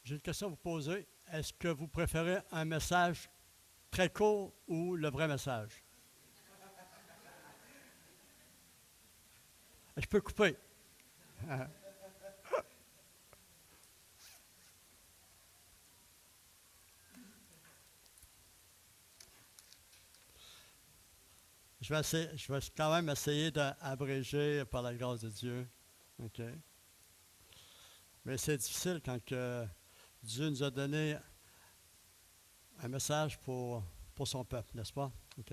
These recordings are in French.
J'ai une question à vous poser. Est-ce que vous préférez un message très court ou le vrai message? Je peux couper. Je vais quand même essayer d'abréger par la grâce de Dieu. OK? Mais c'est difficile quand Dieu nous a donné un message pour son peuple, n'est-ce pas? OK?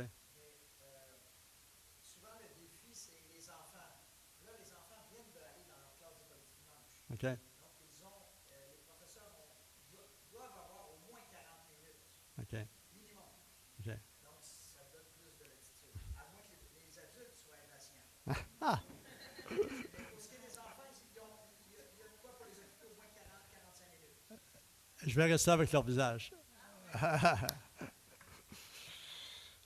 Souvent, le défi, c'est les enfants. Là, les enfants viennent d'aller dans leur classe d'école du dimanche. OK? Donc, les professeurs doivent avoir au moins 40 minutes, OK? minimum. OK. Donc, ça donne plus de latitude. À moins que les adultes soient impatients. Ah! Mais pour ce qui est des enfants, il y a de quoi pour les occuper au moins 40-45 minutes. Je vais rester avec leur visage.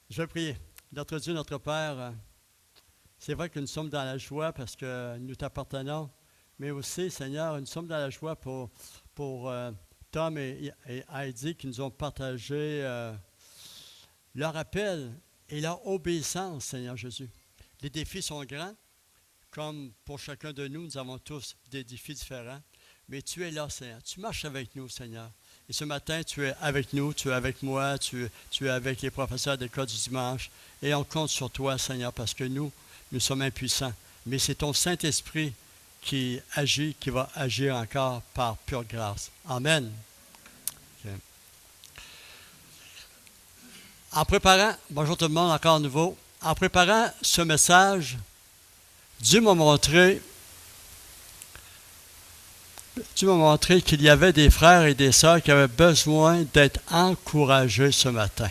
Je vais prier. Notre Dieu, notre Père, c'est vrai que nous sommes dans la joie parce que nous t'appartenons, mais aussi, Seigneur, nous sommes dans la joie pour Tom et Heidi qui nous ont partagé leur appel et leur obéissance, Seigneur Jésus. Les défis sont grands, comme pour chacun de nous, nous avons tous des défis différents, mais tu es là, Seigneur. Tu marches avec nous, Seigneur. Et ce matin, tu es avec nous, tu es avec moi, tu es avec les professeurs d'école du dimanche. Et on compte sur toi, Seigneur, parce que nous sommes impuissants. Mais c'est ton Saint-Esprit qui agit, qui va agir encore par pure grâce. Amen. Okay. Bonjour tout le monde, encore à nouveau. En préparant ce message, Dieu m'a montré qu'il y avait des frères et des sœurs qui avaient besoin d'être encouragés ce matin.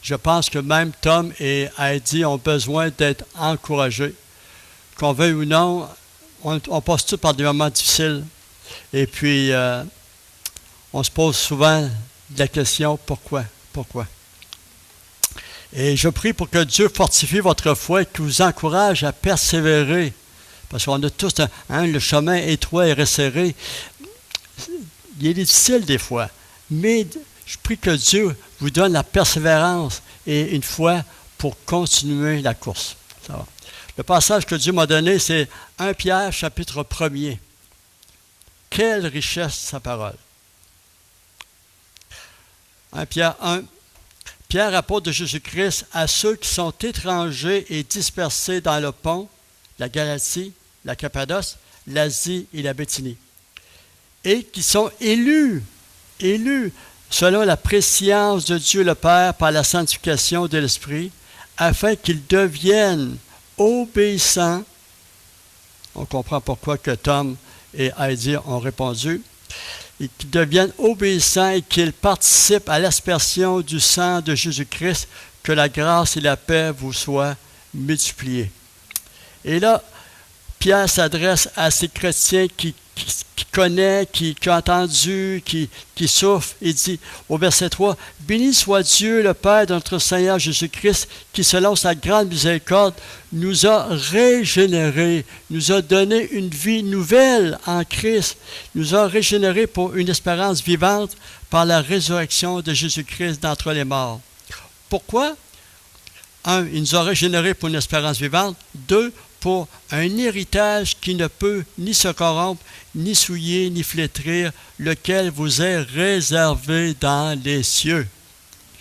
Je pense que même Tom et Heidi ont besoin d'être encouragés. Qu'on veuille ou non, on passe tous par des moments difficiles. Et puis, on se pose souvent la question, pourquoi? Pourquoi? Et je prie pour que Dieu fortifie votre foi et qu'il vous encourage à persévérer. Parce qu'on a tous le chemin étroit et resserré. Il est difficile des fois. Mais je prie que Dieu vous donne la persévérance et une foi pour continuer la course. Ça va. Le passage que Dieu m'a donné, c'est 1 Pierre, chapitre 1er. Quelle richesse sa parole. 1 Pierre 1. Pierre, apôtre de Jésus-Christ, à ceux qui sont étrangers et dispersés dans le Pont, la Galatie, la Cappadoce, l'Asie et la Bithynie, et qui sont élus selon la prescience de Dieu le Père par la sanctification de l'Esprit, afin qu'ils deviennent obéissants. On comprend pourquoi que Tom et Heidi ont répondu. Et qu'ils deviennent obéissants et qu'ils participent à l'aspersion du sang de Jésus-Christ, que la grâce et la paix vous soient multipliées. Et là, Pierre s'adresse à ces chrétiens qui connaissent, qui ont entendu, qui souffrent. Il dit au verset 3, « Béni soit Dieu, le Père de notre Seigneur Jésus-Christ, qui selon sa grande miséricorde nous a régénérés, nous a donné une vie nouvelle en Christ, nous a régénérés pour une espérance vivante par la résurrection de Jésus-Christ d'entre les morts. » Pourquoi? 1, il nous a régénérés pour une espérance vivante. 2, pour un héritage qui ne peut ni se corrompre, ni souiller, ni flétrir, lequel vous est réservé dans les cieux.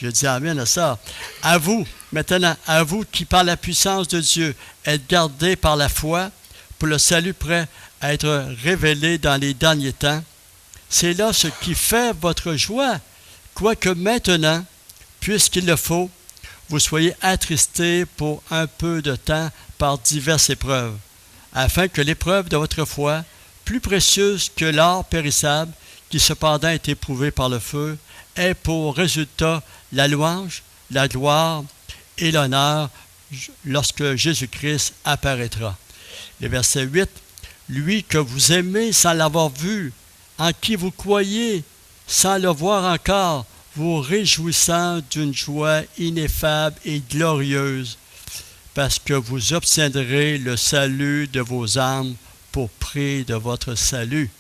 Je dis amen à ça. À vous, maintenant, à vous qui par la puissance de Dieu êtes gardés par la foi pour le salut prêt à être révélé dans les derniers temps. C'est là ce qui fait votre joie, quoique maintenant, puisqu'il le faut, vous soyez attristés pour un peu de temps par diverses épreuves, afin que l'épreuve de votre foi, plus précieuse que l'or périssable, qui cependant est éprouvé par le feu, ait pour résultat la louange, la gloire et l'honneur lorsque Jésus-Christ apparaîtra. Le verset 8, « Lui que vous aimez sans l'avoir vu, en qui vous croyez sans le voir encore, vous réjouissant d'une joie ineffable et glorieuse, parce que vous obtiendrez le salut de vos âmes pour prix de votre salut. »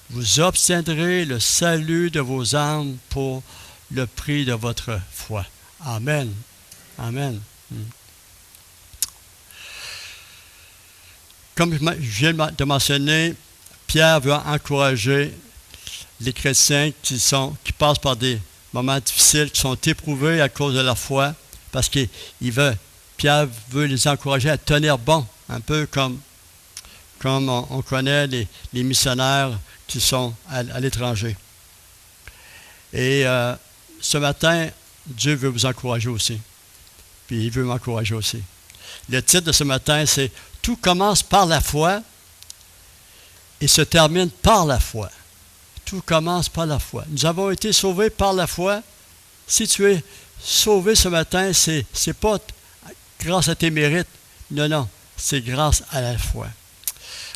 vous obtiendrez le salut de vos âmes pour le prix de votre foi. Amen. Amen. Comme je viens de mentionner, Pierre veut encourager les chrétiens qui passent par des moments difficiles, qui sont éprouvés à cause de leur foi, parce que Pierre veut les encourager à tenir bon, un peu comme on connaît les missionnaires qui sont à l'étranger. Et ce matin, Dieu veut vous encourager aussi. Puis il veut m'encourager aussi. Le titre de ce matin, c'est « Tout commence par la foi et se termine par la foi ». Tout commence par la foi. Nous avons été sauvés par la foi. Si tu es sauvé ce matin, c'est pas grâce à tes mérites. Non, c'est grâce à la foi.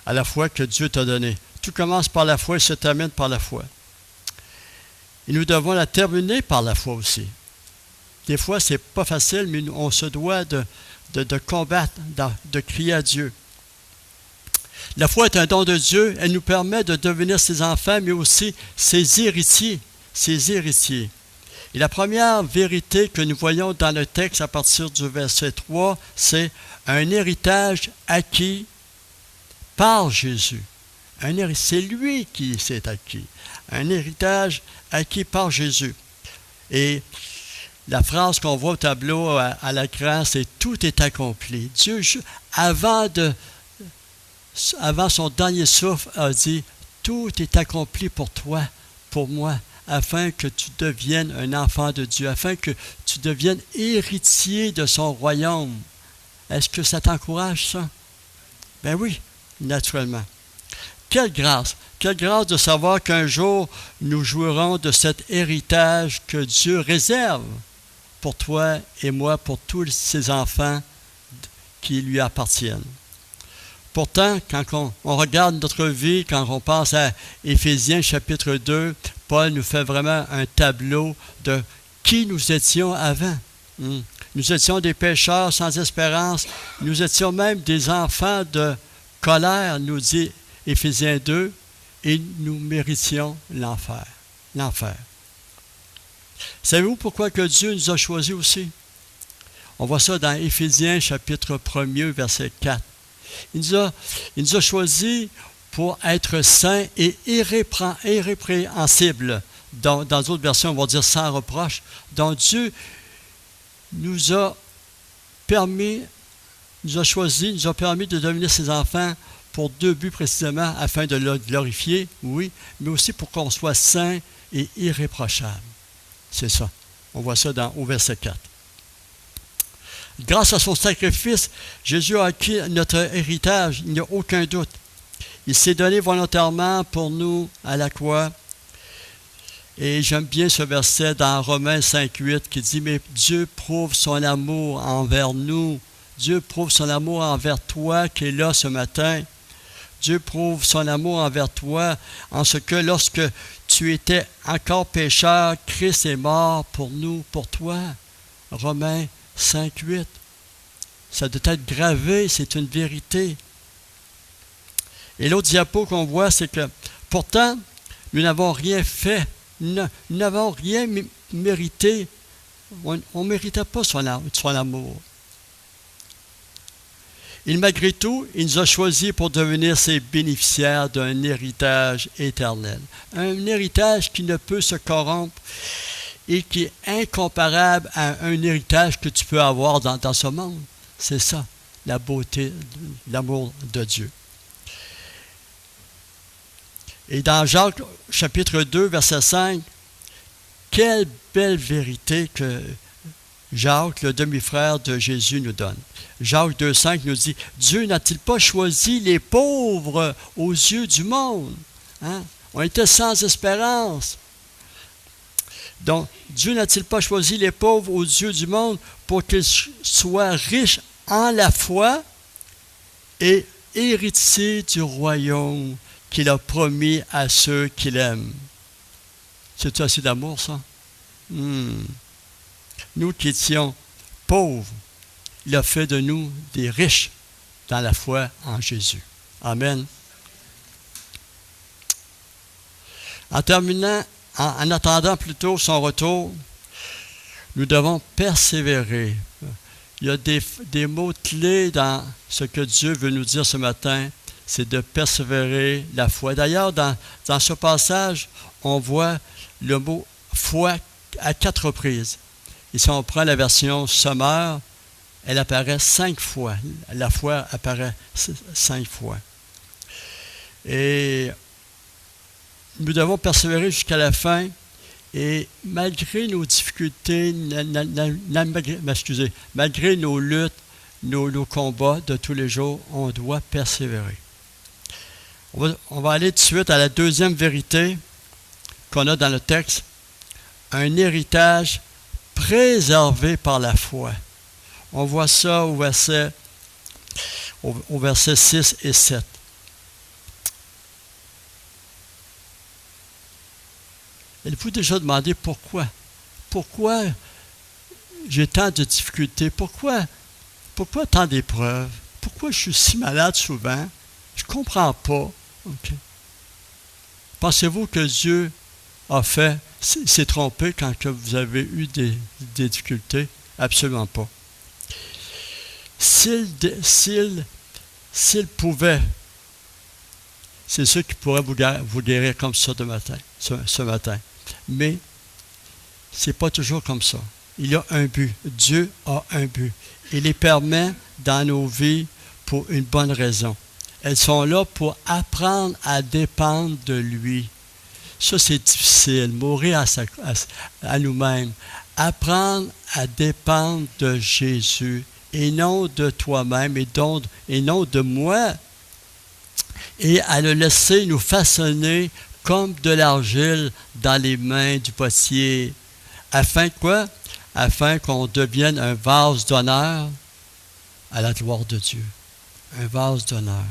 À la foi que Dieu t'a donnée. Tout commence par la foi et se termine par la foi. Et nous devons la terminer par la foi aussi. Des fois, c'est pas facile, mais on se doit de combattre, de crier à Dieu. La foi est un don de Dieu. Elle nous permet de devenir ses enfants, mais aussi ses héritiers. Ses héritiers. Et la première vérité que nous voyons dans le texte à partir du verset 3, c'est un héritage acquis par Jésus. C'est lui qui s'est acquis. Un héritage acquis par Jésus. Et la phrase qu'on voit au tableau à l'écran, c'est « Tout est accompli ». Dieu, avant son dernier souffle, a dit « Tout est accompli pour toi, pour moi, afin que tu deviennes un enfant de Dieu, afin que tu deviennes héritier de son royaume. » Est-ce que ça t'encourage, ça? Ben oui, naturellement. Quelle grâce de savoir qu'un jour, nous jouirons de cet héritage que Dieu réserve pour toi et moi, pour tous ses enfants qui lui appartiennent. Pourtant, quand on regarde notre vie, quand on pense à Éphésiens chapitre 2, Paul nous fait vraiment un tableau de qui nous étions avant. Nous étions des pécheurs sans espérance. Nous étions même des enfants de colère, nous dit Éphésiens 2, et nous méritions l'enfer. L'enfer. Savez-vous pourquoi que Dieu nous a choisis aussi? On voit ça dans Éphésiens chapitre 1er, verset 4. Il nous a choisis pour être saints et irrépréhensibles. Dans d'autres versions, on va dire sans reproche. Donc Dieu nous a choisis, nous a permis de devenir ses enfants pour deux buts précisément, afin de le glorifier, oui, mais aussi pour qu'on soit saints et irréprochables. C'est ça. On voit ça au verset 4. Grâce à son sacrifice, Jésus a acquis notre héritage, il n'y a aucun doute. Il s'est donné volontairement pour nous à la croix. Et j'aime bien ce verset dans Romains 5,8 qui dit « Mais Dieu prouve son amour envers nous. Dieu prouve son amour envers toi qui es là ce matin. Dieu prouve son amour envers toi en ce que lorsque tu étais encore pécheur, Christ est mort pour nous, pour toi. » Romains 5,8. Ça doit être gravé, c'est une vérité. Et l'autre diapo qu'on voit, c'est que pourtant, nous n'avons rien fait. Nous n'avons rien mérité. On ne méritait pas son amour. Et malgré tout, il nous a choisis pour devenir ses bénéficiaires d'un héritage éternel. Un héritage qui ne peut se corrompre et qui est incomparable à un héritage que tu peux avoir dans ce monde. C'est ça, la beauté, l'amour de Dieu. Et dans Jacques, chapitre 2, verset 5, quelle belle vérité que Jacques, le demi-frère de Jésus, nous donne. Jacques 2, 5 nous dit, « Dieu n'a-t-il pas choisi les pauvres aux yeux du monde? » On était sans espérance. Donc, Dieu n'a-t-il pas choisi les pauvres aux yeux du monde pour qu'ils soient riches en la foi et héritiers du royaume qu'il a promis à ceux qu'il aime? C'est assez d'amour, ça? Nous qui étions pauvres, il a fait de nous des riches dans la foi en Jésus. Amen. En terminant, en attendant plutôt son retour, nous devons persévérer. Il y a des mots clés dans ce que Dieu veut nous dire ce matin, c'est de persévérer la foi. D'ailleurs, dans ce passage, on voit le mot foi à 4 reprises. Et si on prend la version sommaire, elle apparaît 5 fois. La foi apparaît 5 fois. Et nous devons persévérer jusqu'à la fin. Et malgré nos difficultés, malgré nos luttes, nos combats de tous les jours, on doit persévérer. On va aller tout de suite à la deuxième vérité qu'on a dans le texte. Un héritage préservé par la foi. On voit ça au verset 6 et 7. Êtes-vous déjà demandé pourquoi? Pourquoi j'ai tant de difficultés? Pourquoi tant d'épreuves? Pourquoi je suis si malade souvent? Je ne comprends pas. Okay. Pensez-vous que Dieu s'est trompé quand que vous avez eu des difficultés? Absolument pas. S'il pouvait, c'est sûr qu'il pourrait vous guérir comme ça ce matin. Mais ce n'est pas toujours comme ça. Il y a un but. Dieu a un but. Il les permet dans nos vies pour une bonne raison. Elles sont là pour apprendre à dépendre de lui. Ça, c'est difficile. Mourir à nous-mêmes. Apprendre à dépendre de Jésus et non de toi-même et non de moi. Et à le laisser nous façonner comme de l'argile dans les mains du potier. Afin quoi? Afin qu'on devienne un vase d'honneur à la gloire de Dieu. Un vase d'honneur.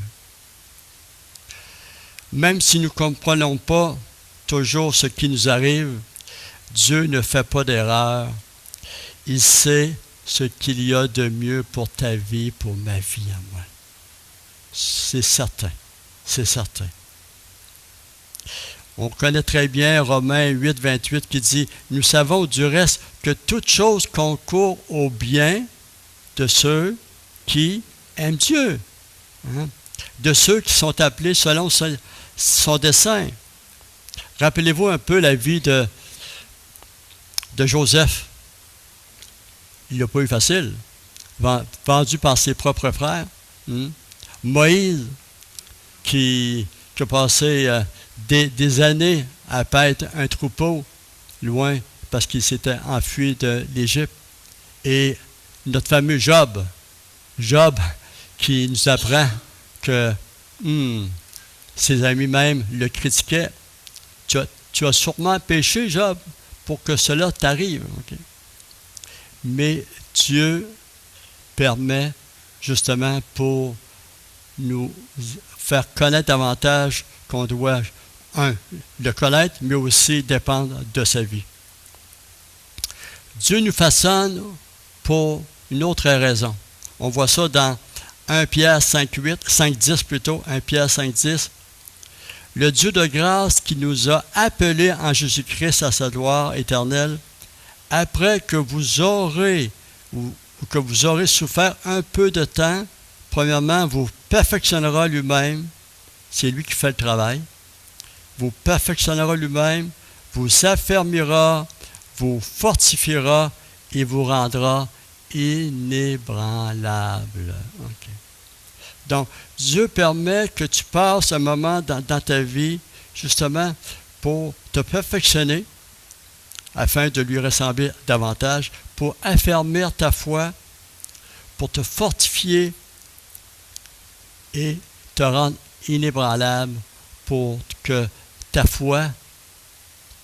Même si nous ne comprenons pas toujours ce qui nous arrive, Dieu ne fait pas d'erreur. Il sait ce qu'il y a de mieux pour ta vie, pour ma vie à moi. C'est certain. C'est certain. On connaît très bien Romains 8, 28 qui dit « Nous savons du reste que toute chose concourt au bien de ceux qui aiment Dieu, de ceux qui sont appelés selon son dessein. » Rappelez-vous un peu la vie de Joseph. Il n'a pas eu facile. Vendu par ses propres frères. Moïse, qui a passé des années à paître un troupeau loin parce qu'il s'était enfui de l'Égypte. Et notre fameux Job qui nous apprend que ses amis même le critiquaient. Tu as sûrement péché, Job, pour que cela t'arrive. Okay? Mais Dieu permet justement pour nous faire connaître davantage qu'on doit, le connaître, mais aussi dépendre de sa vie. Dieu nous façonne pour une autre raison. On voit ça dans 1 Pierre 5.10 plutôt, 1 Pierre 5.10. Le Dieu de grâce qui nous a appelés en Jésus-Christ à sa gloire éternelle, après que vous aurez souffert un peu de temps, premièrement, vous perfectionnera lui-même. C'est lui qui fait le travail. Vous perfectionnera lui-même, vous affermira, vous fortifiera et vous rendra inébranlable. Okay. Donc, Dieu permet que tu passes un moment dans ta vie, justement, pour te perfectionner, afin de lui ressembler davantage, pour affermir ta foi, pour te fortifier et te rendre inébranlable pour que ta foi,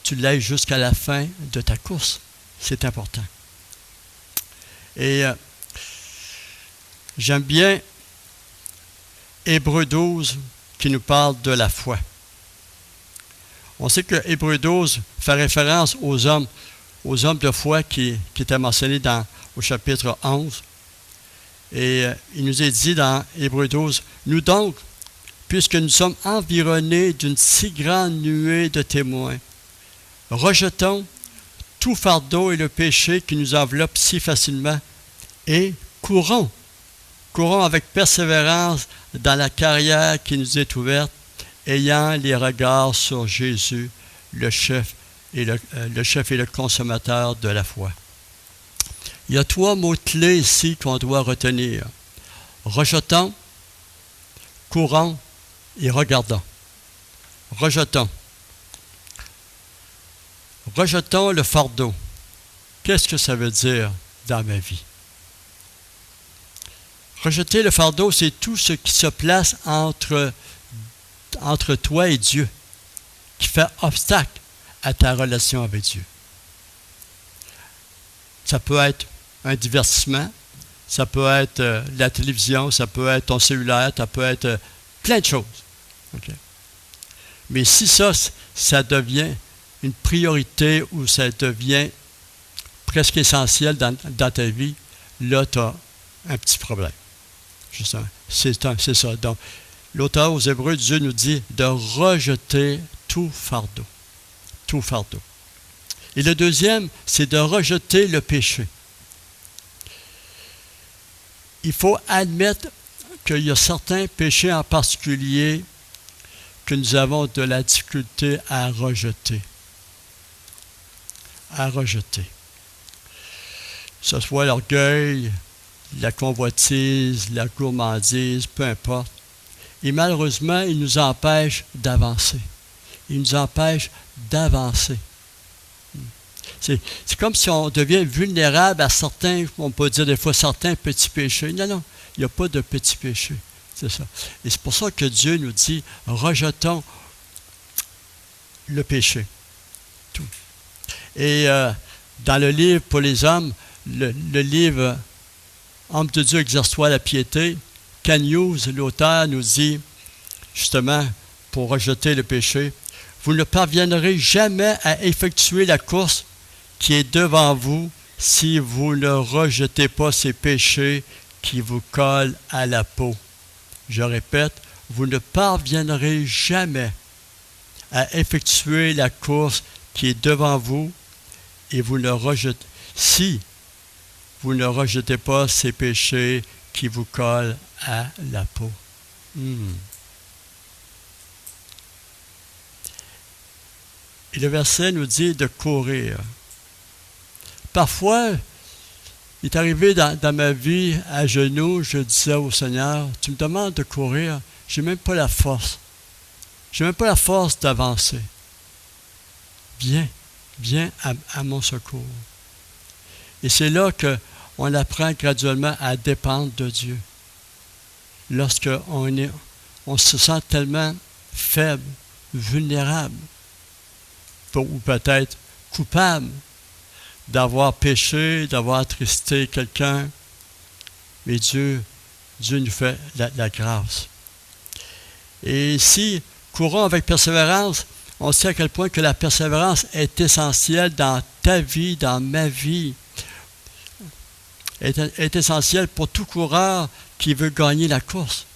tu l'aies jusqu'à la fin de ta course. C'est important. Et j'aime bien Hébreux 12 qui nous parle de la foi. On sait que Hébreux 12 fait référence aux hommes de foi qui étaient mentionnés au chapitre 11. Et il nous est dit dans Hébreux 12, « Nous donc, puisque nous sommes environnés d'une si grande nuée de témoins. Rejetons tout fardeau et le péché qui nous enveloppe si facilement et courons avec persévérance dans la carrière qui nous est ouverte, ayant les regards sur Jésus, le chef et le consommateur de la foi. Il y a 3 mots-clés ici qu'on doit retenir. Rejetons, courons et regardons. Rejetons. Rejetons le fardeau. Qu'est-ce que ça veut dire dans ma vie? Rejeter le fardeau, c'est tout ce qui se place entre toi et Dieu, qui fait obstacle à ta relation avec Dieu. Ça peut être un divertissement, ça peut être la télévision, ça peut être ton cellulaire, ça peut être plein de choses. Okay? Mais si ça devient une priorité ou ça devient presque essentiel dans ta vie, là, tu as un petit problème. Justement, c'est ça. Donc, l'auteur aux Hébreux, Dieu nous dit de rejeter tout fardeau. Tout fardeau. Et le deuxième, c'est de rejeter le péché. Il faut admettre qu'il y a certains péchés en particulier que nous avons de la difficulté à rejeter. À rejeter. Que ce soit l'orgueil, la convoitise, la gourmandise, peu importe. Et malheureusement, il nous empêche d'avancer. Il nous empêche d'avancer. C'est comme si on devient vulnérable à certains, on peut dire des fois certains petits péchés. Non, il n'y a pas de petits péchés. C'est ça. Et c'est pour ça que Dieu nous dit, rejetons le péché. Tout. Et dans le livre pour les hommes, le livre Homme de Dieu, exerce-toi la piété, Ken Hughes, l'auteur, nous dit, justement, pour rejeter le péché, vous ne parviendrez jamais à effectuer la course qui est devant vous si vous ne rejetez pas ces péchés qui vous collent à la peau. Je répète, vous ne parviendrez jamais à effectuer la course qui est devant vous et vous ne rejetez, si vous ne rejetez pas ces péchés qui vous collent à la peau. Et le verset nous dit de courir. Parfois, il est arrivé dans ma vie, à genoux, je disais au Seigneur, tu me demandes de courir, je n'ai même pas la force. Je n'ai même pas la force d'avancer. Viens à mon secours. Et c'est là qu'on apprend graduellement à dépendre de Dieu. Lorsqu'on se sent tellement faible, vulnérable, ou peut-être coupable d'avoir péché, d'avoir attristé quelqu'un. Mais Dieu nous fait la grâce. Et ici, courons avec persévérance, on sait à quel point que la persévérance est essentielle dans ta vie, dans ma vie. Est essentielle pour tout coureur qui veut gagner la course.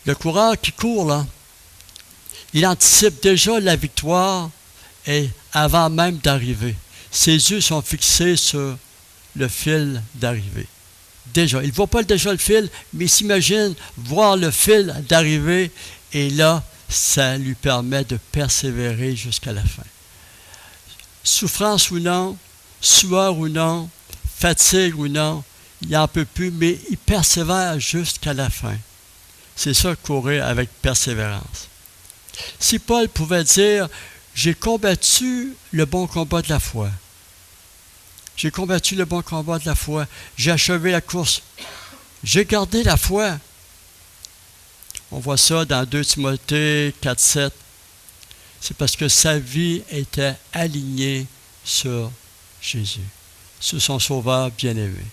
Le coureur qui court, là, il anticipe déjà la victoire et avant même d'arriver. Ses yeux sont fixés sur le fil d'arrivée. Déjà, il ne voit pas déjà le fil, mais il s'imagine voir le fil d'arrivée et là, ça lui permet de persévérer jusqu'à la fin. Souffrance ou non, sueur ou non, fatigue ou non, il n'en peut plus, mais il persévère jusqu'à la fin. C'est ça, courir avec persévérance. Si Paul pouvait dire, j'ai combattu le bon combat de la foi. J'ai combattu le bon combat de la foi. J'ai achevé la course. J'ai gardé la foi. On voit ça dans 2 Timothée 4,7. C'est parce que sa vie était alignée sur Jésus, sur son Sauveur bien-aimé.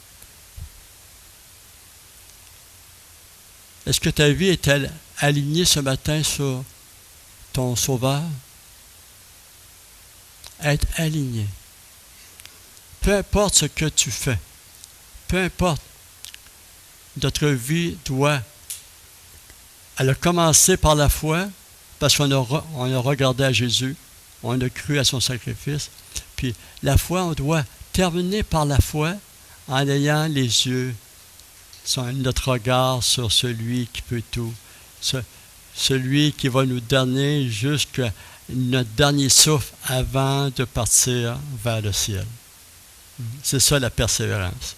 Est-ce que ta vie est alignée ce matin sur ton Sauveur? Être aligné. Peu importe ce que tu fais, peu importe, notre vie doit Elle a commencé par la foi, parce qu'on a regardé à Jésus, on a cru à son sacrifice. Puis la foi, on doit terminer par la foi en ayant les yeux, notre regard sur celui qui peut tout, celui qui va nous donner jusqu'à notre dernier souffle avant de partir vers le ciel. C'est ça la persévérance.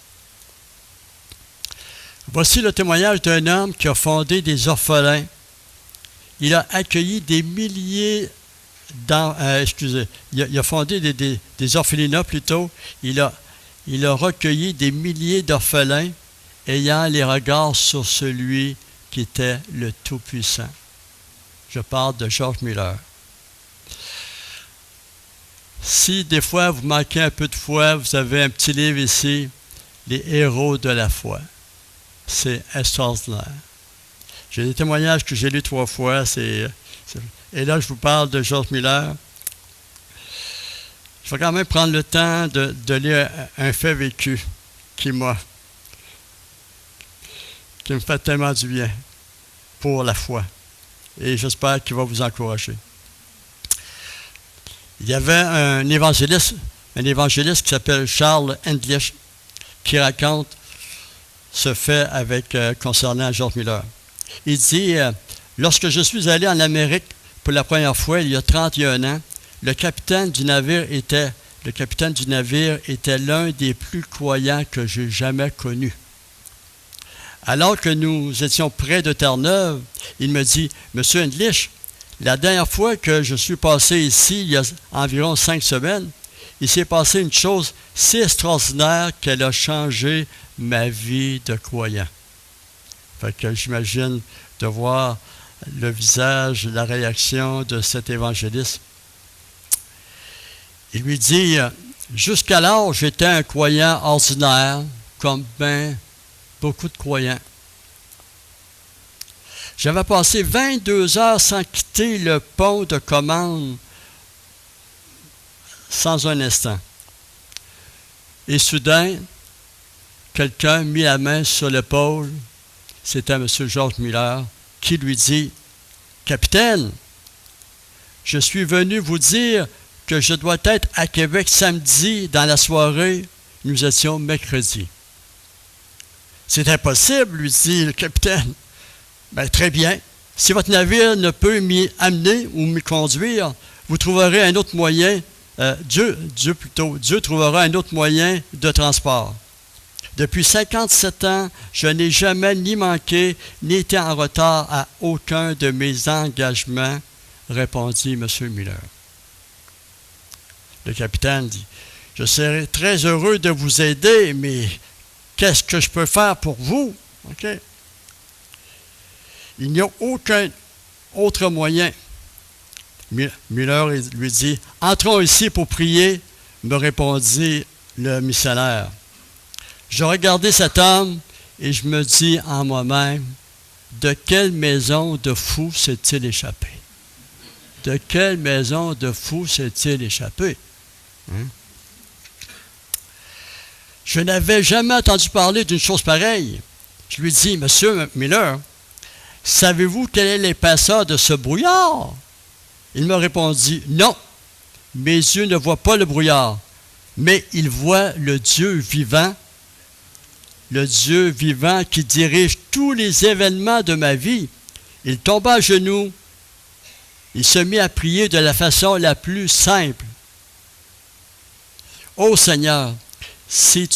Voici le témoignage d'un homme qui a fondé des orphelins. Il a accueilli des milliers il a fondé des orphelinats plutôt. Il a recueilli des milliers d'orphelins ayant les regards sur celui qui était le Tout-Puissant. Je parle de George Mueller. Si des fois vous manquez un peu de foi, vous avez un petit livre ici, Les héros de la foi. C'est extraordinaire. J'ai des témoignages que j'ai lus 3 fois. Et là, je vous parle de George Mueller. Je vais quand même prendre le temps de lire un fait vécu qui me fait tellement du bien pour la foi. Et j'espère qu'il va vous encourager. Il y avait un évangéliste qui s'appelle Charles Endlich qui raconte ce fait concernant George Mueller. Il dit, lorsque je suis allé en Amérique pour la première fois, il y a 31 ans, le capitaine du navire était l'un des plus croyants que j'ai jamais connus. Alors que nous étions près de Terre-Neuve, il me dit, « Monsieur Endlich, la dernière fois que je suis passé ici, il y a environ 5 semaines, il s'est passé une chose si extraordinaire qu'elle a changé ma vie de croyant. » Fait que j'imagine de voir le visage, la réaction de cet évangéliste. Il lui dit, « Jusqu'alors, j'étais un croyant ordinaire, comme beaucoup de croyants. J'avais passé 22 heures sans quitter le pont de commande, sans un instant. Et soudain, quelqu'un mit la main sur l'épaule, c'était M. George Mueller, qui lui dit, « Capitaine, je suis venu vous dire que je dois être à Québec samedi dans la soirée. Nous étions mercredi. » « C'est impossible, lui dit le capitaine. Ben, très bien. Si votre navire ne peut m'y amener ou m'y conduire, vous trouverez un autre moyen, Dieu trouvera un autre moyen de transport. Depuis 57 ans, je n'ai jamais ni manqué, ni été en retard à aucun de mes engagements, répondit M. Mueller. Le capitaine dit, « Je serais très heureux de vous aider, mais qu'est-ce que je peux faire pour vous? » Okay. Il n'y a aucun autre moyen. Mueller lui dit, « Entrons ici pour prier, » me répondit le missionnaire. Je regardais cet homme et je me dis en moi-même, de quelle maison de fou s'est-il échappé? De quelle maison de fou s'est-il échappé? Hein? Je n'avais jamais entendu parler d'une chose pareille. Je lui dis, « Monsieur Mueller, savez-vous quel est l'épaisseur de ce brouillard? » Il me répondit, « Non, mes yeux ne voient pas le brouillard, mais ils voient le Dieu vivant qui dirige tous les événements de ma vie. » Il tomba à genoux. Il se mit à prier de la façon la plus simple. « Ô Seigneur, si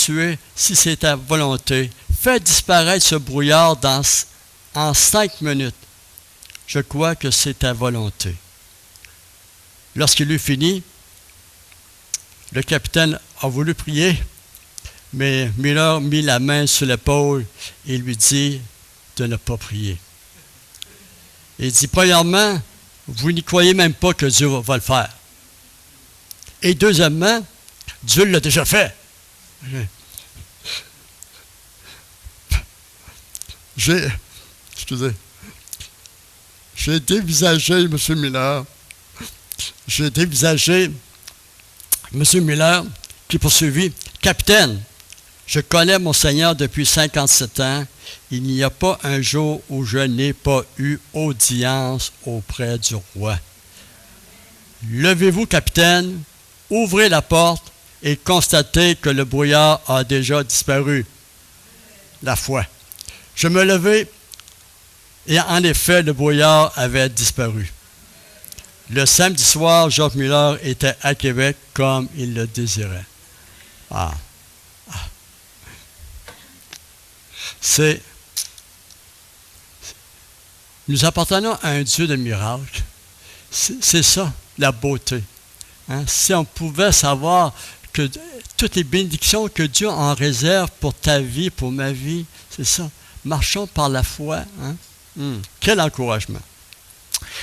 c'est ta volonté, fais disparaître ce brouillard en 5 minutes. Je crois que c'est ta volonté. » Lorsqu'il eut fini, le capitaine a voulu prier, mais Mueller mit la main sur l'épaule et lui dit de ne pas prier. Il dit, premièrement, vous n'y croyez même pas que Dieu va le faire. Et deuxièmement, Dieu l'a déjà fait. J'ai dévisagé M. Mueller. J'ai dévisagé M. Mueller qui poursuivit. « Capitaine, Je connais mon Seigneur depuis 57 ans. Il n'y a pas un jour où je n'ai pas eu audience auprès du roi. Levez-vous, capitaine, ouvrez la porte et constatez que le brouillard a déjà disparu. La foi. Je me levai et en effet, le brouillard avait disparu. Le samedi soir, Georges Muller était à Québec comme il le désirait. Nous appartenons à un Dieu de miracles. C'est ça, la beauté. Hein? Si on pouvait savoir que toutes les bénédictions que Dieu en réserve pour ta vie, pour ma vie, c'est ça. Marchons par la foi. Hein? Quel encouragement.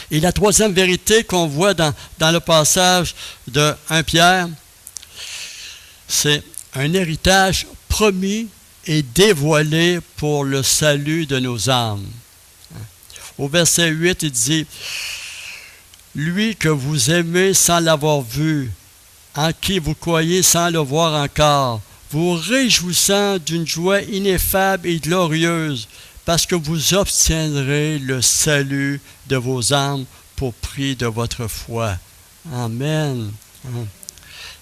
Et la troisième vérité qu'on voit dans le passage de 1 Pierre, c'est un héritage promis et dévoilé pour le salut de nos âmes. Au verset 8, il dit, « Lui que vous aimez sans l'avoir vu, en qui vous croyez sans le voir encore, vous réjouissant d'une joie ineffable et glorieuse, parce que vous obtiendrez le salut de vos âmes pour prix de votre foi. » Amen.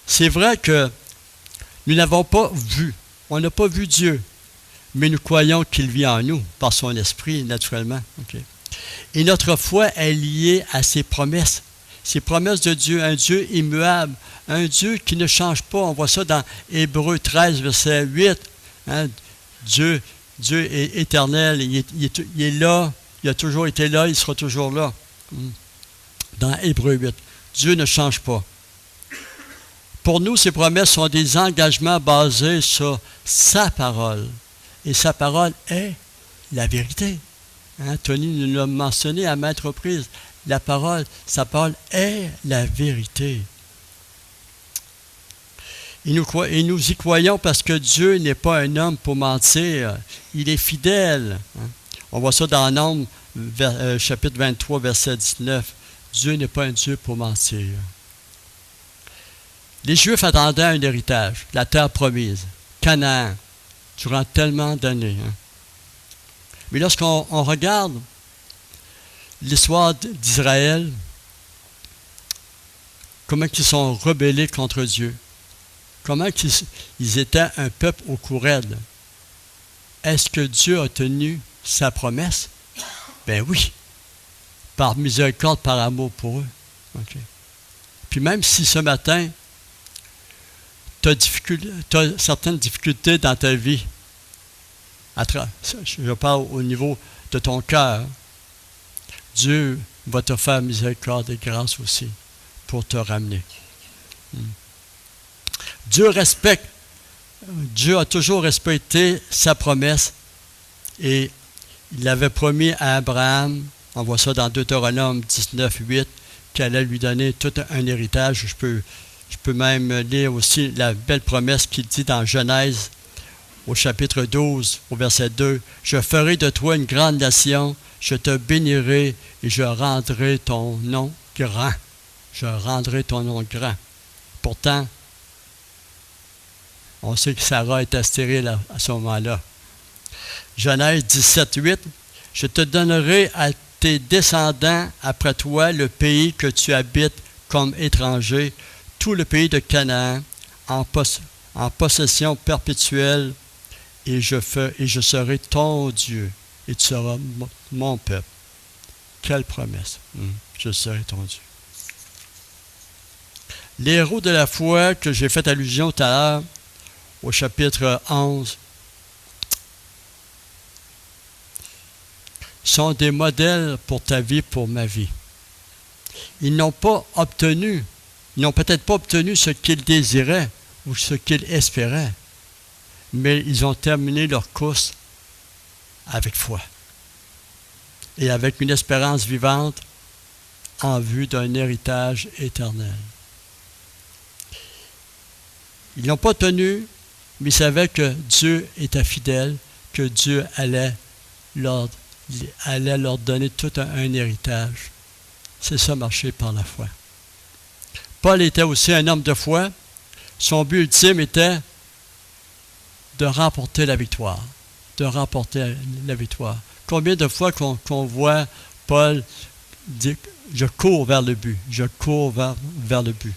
C'est vrai que nous n'avons pas vu, on n'a pas vu Dieu, mais nous croyons qu'il vit en nous, par son esprit, naturellement. Okay. Et notre foi est liée à ses promesses de Dieu, un Dieu immuable, un Dieu qui ne change pas. On voit ça dans Hébreux 13, verset 8. Hein? Dieu est éternel, il est là, il a toujours été là, il sera toujours là. Dans Hébreux 8, Dieu ne change pas. Pour nous, ces promesses sont des engagements basés sur sa parole. Et sa parole est la vérité. Hein? Tony nous l'a mentionné à maintes reprises. Sa parole est la vérité. Et nous y croyons parce que Dieu n'est pas un homme pour mentir. Il est fidèle. Hein? On voit ça dans Nombre, chapitre 23, verset 19. Dieu n'est pas un Dieu pour mentir. Les Juifs attendaient un héritage, la terre promise, Canaan, durant tellement d'années. Hein? Mais lorsqu'on regarde l'histoire d'Israël, comment ils sont rebellés contre Dieu, comment ils étaient un peuple au cou raide. Est-ce que Dieu a tenu sa promesse? Ben oui, par miséricorde, par amour pour eux. Okay. Puis même si ce matin, tu as certaines difficultés dans ta vie, je parle au niveau de ton cœur, Dieu va te faire miséricorde et grâce aussi pour te ramener. Dieu a toujours respecté sa promesse et il avait promis à Abraham, on voit ça dans Deutéronome 19, 8, qu'il allait lui donner tout un héritage. Je peux même lire aussi la belle promesse qu'il dit dans Genèse au chapitre 12, au verset 2. « Je ferai de toi une grande nation, je te bénirai et je rendrai ton nom grand. » Je rendrai ton nom grand. Pourtant, on sait que Sarah était stérile à ce moment-là. Genèse 17, 8. « Je te donnerai à tes descendants après toi le pays que tu habites comme étranger, tout le pays de Canaan, en possession perpétuelle, et je serai ton Dieu, et tu seras mon peuple. » Quelle promesse! Je serai ton Dieu. Les héros de la foi que j'ai fait allusion tout à l'heure, au chapitre 11, sont des modèles pour ta vie, pour ma vie. Ils n'ont peut-être pas obtenu ce qu'ils désiraient ou ce qu'ils espéraient, mais ils ont terminé leur course avec foi et avec une espérance vivante en vue d'un héritage éternel. Ils n'ont pas tenu, mais ils savaient que Dieu était fidèle, que Dieu allait leur donner tout un héritage. C'est ça, marcher par la foi. Paul était aussi un homme de foi. Son but ultime était de remporter la victoire. De remporter la victoire. Combien de fois qu'on voit Paul dire « Je cours vers le but, je cours vers le but ».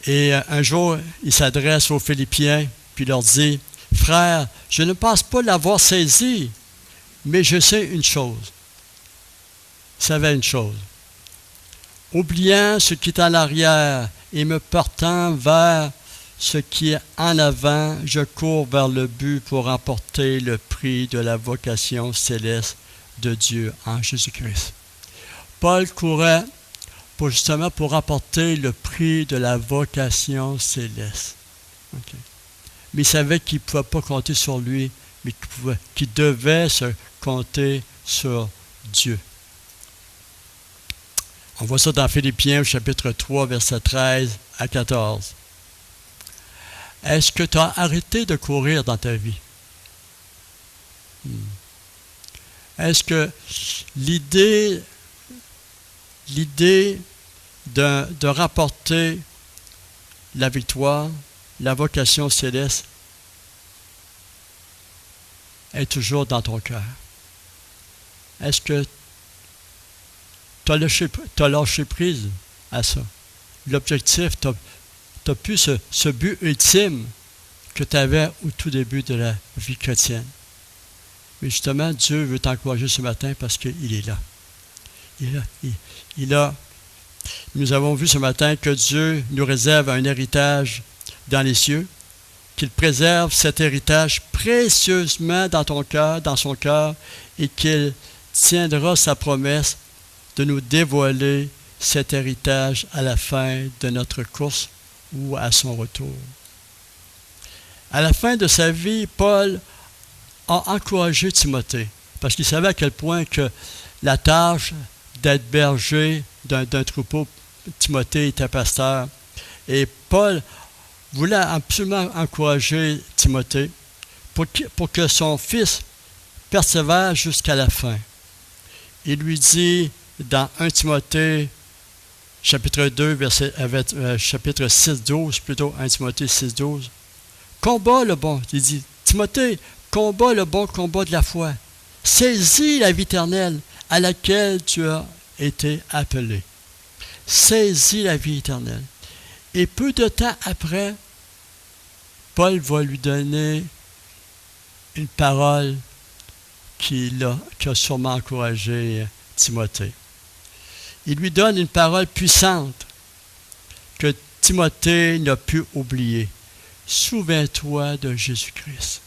Et un jour, il s'adresse aux Philippiens, puis leur dit « Frères, je ne pense pas l'avoir saisi, mais je sais une chose. » Il savait une chose. Oubliant ce qui est en arrière et me portant vers ce qui est en avant, je cours vers le but pour remporter le prix de la vocation céleste de Dieu en Jésus-Christ. Paul courait justement pour remporter le prix de la vocation céleste. Okay. Mais il savait qu'il ne pouvait pas compter sur lui, mais qu'il devait se compter sur Dieu. On voit ça dans Philippiens au chapitre 3, versets 13 à 14. Est-ce que tu as arrêté de courir dans ta vie? Est-ce que l'idée de rapporter la victoire, la vocation céleste, est toujours dans ton cœur? Est-ce que tu as lâché prise à ça? L'objectif, tu as plus ce but ultime que tu avais au tout début de la vie chrétienne. Mais justement, Dieu veut t'encourager ce matin parce qu'il est là. Il est là. Nous avons vu ce matin que Dieu nous réserve un héritage dans les cieux, qu'il préserve cet héritage précieusement dans ton cœur, dans son cœur, et qu'il tiendra sa promesse de nous dévoiler cet héritage à la fin de notre course ou à son retour. À la fin de sa vie, Paul a encouragé Timothée, parce qu'il savait à quel point que la tâche d'être berger d'un troupeau, Timothée était pasteur. Et Paul voulait absolument encourager Timothée pour que son fils persévère jusqu'à la fin. Il lui dit dans 1 Timothée, chapitre 2, chapitre 6-12, plutôt 1 Timothée 6-12, combat le bon, il dit, Timothée, combat le bon combat de la foi. Saisis la vie éternelle à laquelle tu as été appelé. Saisis la vie éternelle. Et peu de temps après, Paul va lui donner une parole qui a sûrement encouragé Timothée. Il lui donne une parole puissante que Timothée n'a pu oublier. Souviens-toi de Jésus-Christ.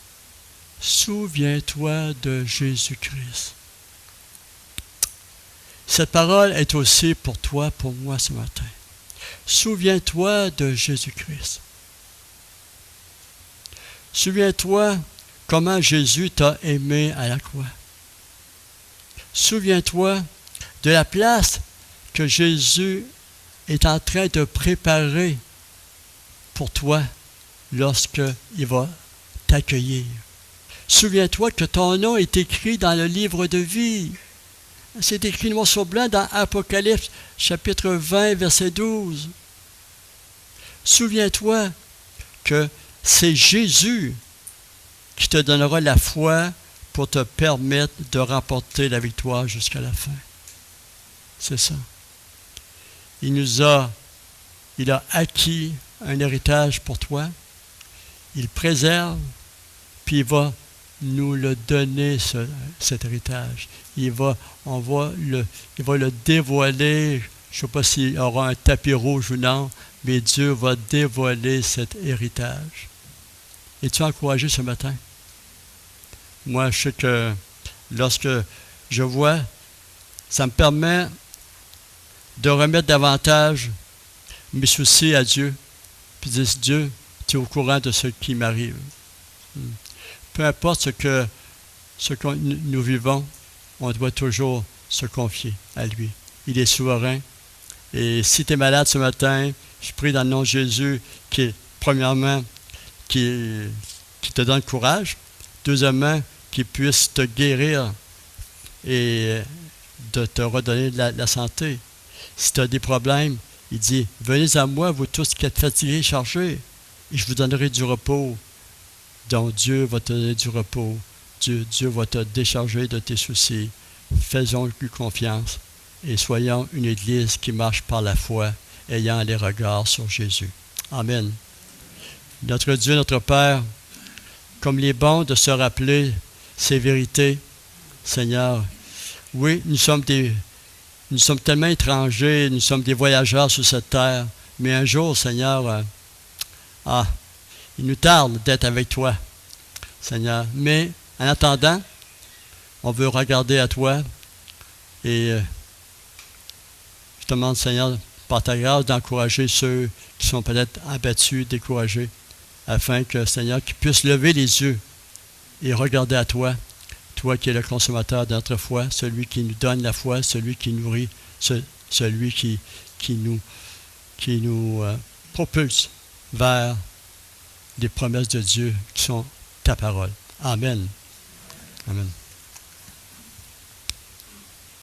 Souviens-toi de Jésus-Christ. Cette parole est aussi pour toi, pour moi ce matin. Souviens-toi de Jésus-Christ. Souviens-toi comment Jésus t'a aimé à la croix. Souviens-toi de la place que Jésus est en train de préparer pour toi lorsqu'il va t'accueillir. Souviens-toi que ton nom est écrit dans le livre de vie. C'est écrit noir sur blanc dans Apocalypse, chapitre 20, verset 12. Souviens-toi que c'est Jésus qui te donnera la foi pour te permettre de remporter la victoire jusqu'à la fin. C'est ça. Il a acquis un héritage pour toi. Il préserve, puis il va nous le donner, cet héritage. Il va le dévoiler. Je ne sais pas s'il y aura un tapis rouge ou non, mais Dieu va dévoiler cet héritage. Es-tu encouragé ce matin? Moi, je sais que lorsque je vois, ça me permet de remettre davantage mes soucis à Dieu, puis dire, Dieu, tu es au courant de ce qui m'arrive. Peu importe ce que nous vivons, on doit toujours se confier à lui. Il est souverain. Et si tu es malade ce matin, je prie dans le nom de Jésus, premièrement, qui te donne courage. Deuxièmement, qu'il puisse te guérir et de te redonner la santé. Si tu as des problèmes, il dit, venez à moi, vous tous qui êtes fatigués, chargés, et je vous donnerai du repos. Donc Dieu va te donner du repos. Dieu va te décharger de tes soucis. Faisons-lui confiance et soyons une Église qui marche par la foi, ayant les regards sur Jésus. Amen. Notre Dieu, notre Père, comme il est bon de se rappeler ces vérités, Seigneur, oui, nous sommes tellement étrangers, nous sommes des voyageurs sur cette terre, mais un jour, Seigneur, il nous tarde d'être avec toi, Seigneur. Mais en attendant, on veut regarder à toi et je te demande, Seigneur, par ta grâce, d'encourager ceux qui sont peut-être abattus, découragés, afin que, Seigneur, qu'ils puissent lever les yeux et regarder à toi, toi qui es le consommateur de notre foi, celui qui nous donne la foi, celui qui nourrit, celui qui nous propulse vers les promesses de Dieu qui sont ta parole. Amen. Amen.